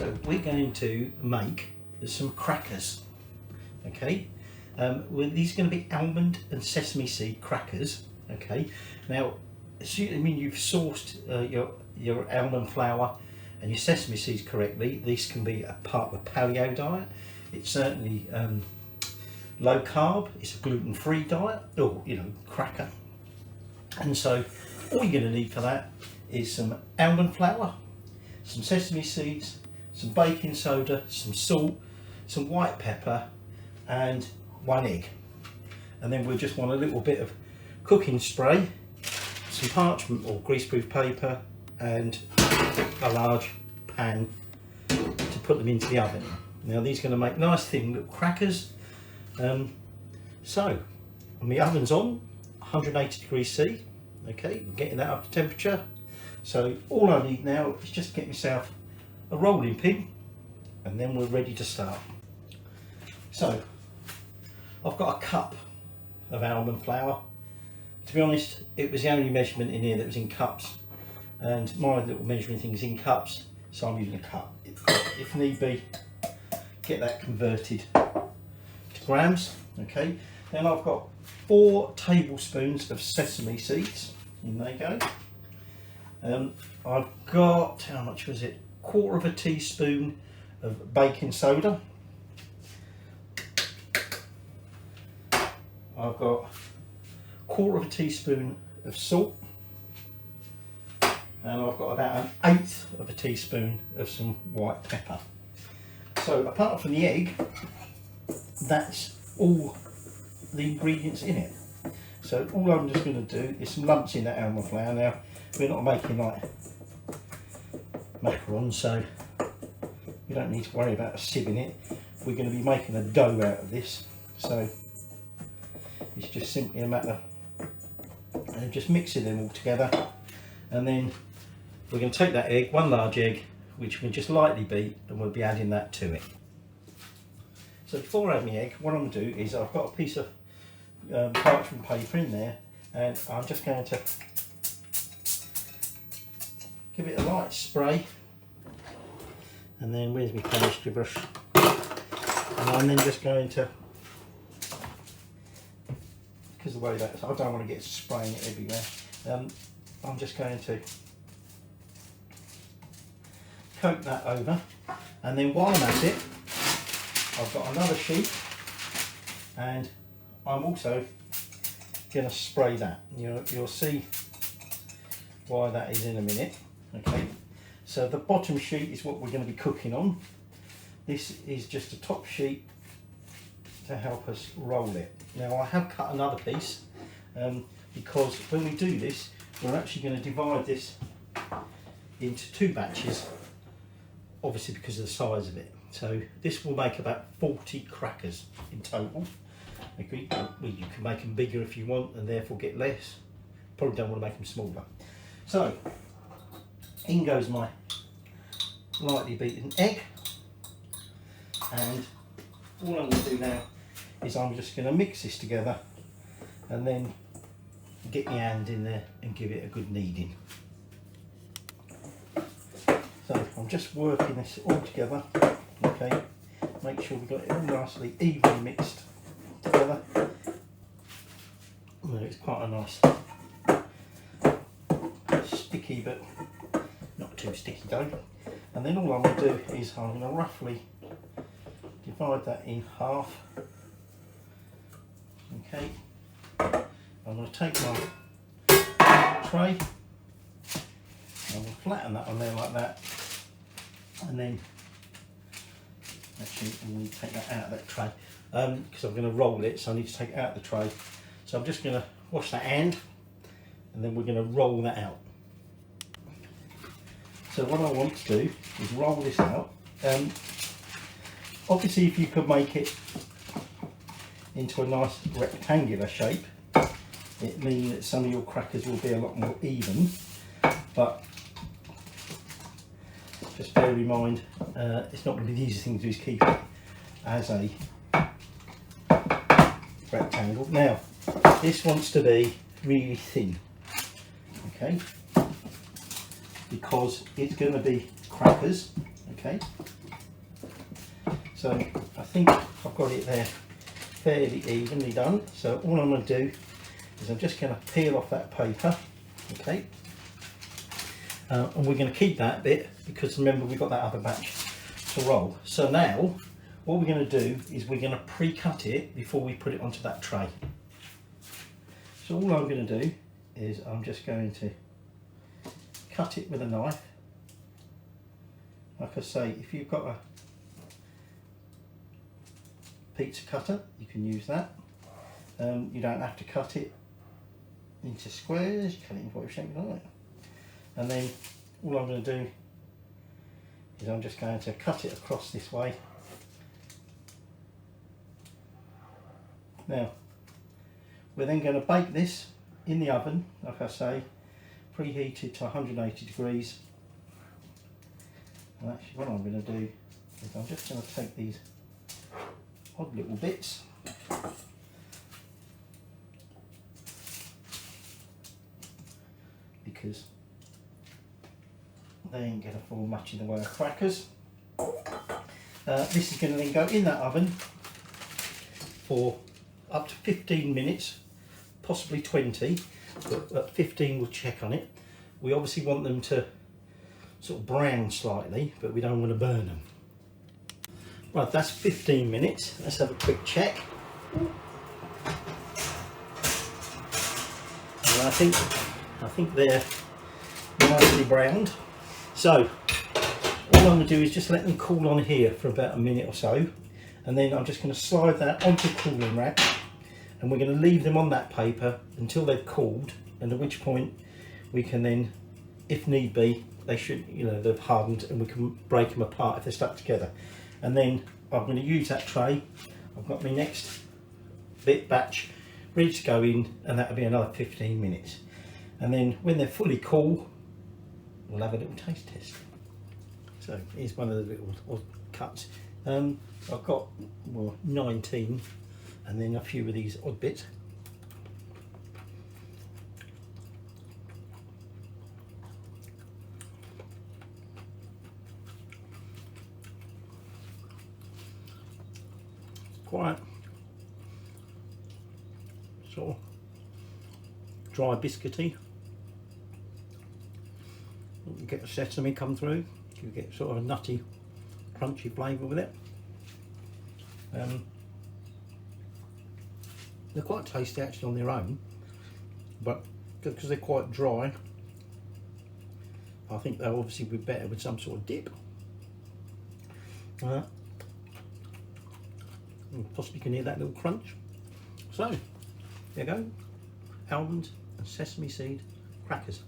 So we're going to make some crackers, okay? These are going to be almond and sesame seed crackers, okay? Now, assuming you've sourced your almond flour and your sesame seeds correctly, this can be a part of a paleo diet. It's certainly low carb, it's a gluten-free diet, or cracker. And so all you're going to need for that is some almond flour, some sesame seeds, some baking soda, some salt, some white pepper, and 1 egg. And then we'll just want a little bit of cooking spray, some parchment or greaseproof paper, and a large pan to put them into the oven. Now these are going to make nice thin little crackers. So my oven's on 180 degrees C, okay, I'm getting that up to temperature. So all I need now is just get myself a rolling pin, and then we're ready to start. So I've got a cup of almond flour. To be honest, it was the only measurement in here that was in cups, and my little measuring thing is in cups, so I'm using a cup. If need be, get that converted to grams. Okay, then I've got 4 tablespoons of sesame seeds. In they go. I've got, how much was it? 1/4 teaspoon of baking soda. I've got 1/4 teaspoon of salt, and I've got about 1/8 teaspoon of some white pepper. So apart from the egg, that's all the ingredients in it. So all I'm just going to do is some lumps in that almond flour. Now we're not making like macarons, so we don't need to worry about sieving it. We're going to be making a dough out of this, so it's just simply a matter of just mixing them all together, and then we're going to take that egg, 1 large egg, which we just lightly beat, and we'll be adding that to it. So before I add my egg, what I'm going to do is I've got a piece of parchment paper in there, and I'm just going to give it a light spray, and then where's my pastry brush, and I'm then just going to, because the way that's, I don't want to get spraying it everywhere, I'm just going to coat that over, and then while I'm at it, I've got another sheet, and I'm also going to spray that. You'll see why that is in a minute. Okay, so the bottom sheet is what we're going to be cooking on. This is just a top sheet to help us roll it. Now I have cut another piece because when we do this, we're actually going to divide this into 2 batches, obviously because of the size of it. So this will make about 40 crackers in total. Okay. Well, you can make them bigger if you want, and therefore get less. Probably don't want to make them smaller. So in goes my lightly beaten egg, and all I'm going to do now is I'm just going to mix this together, and then get my hand in there and give it a good kneading. So I'm just working this all together. Okay, make sure we've got it all nicely evenly mixed together. Well, it's quite a nice sticky but not too sticky dough. And then all I'm going to do is I'm going to roughly divide that in half. Okay, I'm going to take my tray, I'm going to flatten that on there like that, and then actually I need to take that out of that tray because I'm going to roll it, so I need to take it out of the tray. So I'm just going to wash that hand, and then we're going to roll that out. So what I want to do is roll this out. Obviously if you could make it into a nice rectangular shape, it means that some of your crackers will be a lot more even, but just bear in mind it's not going to be the easiest thing to do is keep it as a rectangle. Now this wants to be really thin, okay, because it's going to be crackers, okay. So I think I've got it there fairly evenly done. So all I'm going to do is I'm just going to peel off that paper, okay, and we're going to keep that bit because remember we've got that other batch to roll. So now what we're going to do is we're going to pre-cut it before we put it onto that tray. So all I'm going to do is I'm just going to cut it with a knife. Like I say, if you've got a pizza cutter, you can use that. You don't have to cut it into squares, you cut it into whatever shape you like. And then all I'm going to do is I'm just going to cut it across this way. Now, we're then going to bake this in the oven, like I say, preheated to 180 degrees. And actually what I'm going to do is I'm just going to take these odd little bits because they ain't going to fall much in the way of crackers. This is going to then go in that oven for up to 15 minutes, possibly 20, but at 15 we'll check on it. We obviously want them to sort of brown slightly, but we don't want to burn them. Right, that's 15 minutes. Let's have a quick check. And I think they're nicely browned. So all I'm going to do is just let them cool on here for about a minute or so, and then I'm just going to slide that onto the cooling rack, and we're going to leave them on that paper until they've cooled, and at which point we can then, if need be, they should, you know, they've hardened and we can break them apart if they're stuck together. And then I'm going to use that tray. I've got my next batch ready to go in, and that'll be another 15 minutes. And then when they're fully cool, we'll have a little taste test. So here's one of the little odd cuts. I've got, well, 19, and then a few of these odd bits. Quite sort of dry biscuity. You get the sesame come through, you get sort of a nutty crunchy flavour with it. They're quite tasty actually on their own, but because they're quite dry, I think they'll obviously be better with some sort of dip. Possibly can hear that little crunch. So there you go, almond and sesame seed crackers.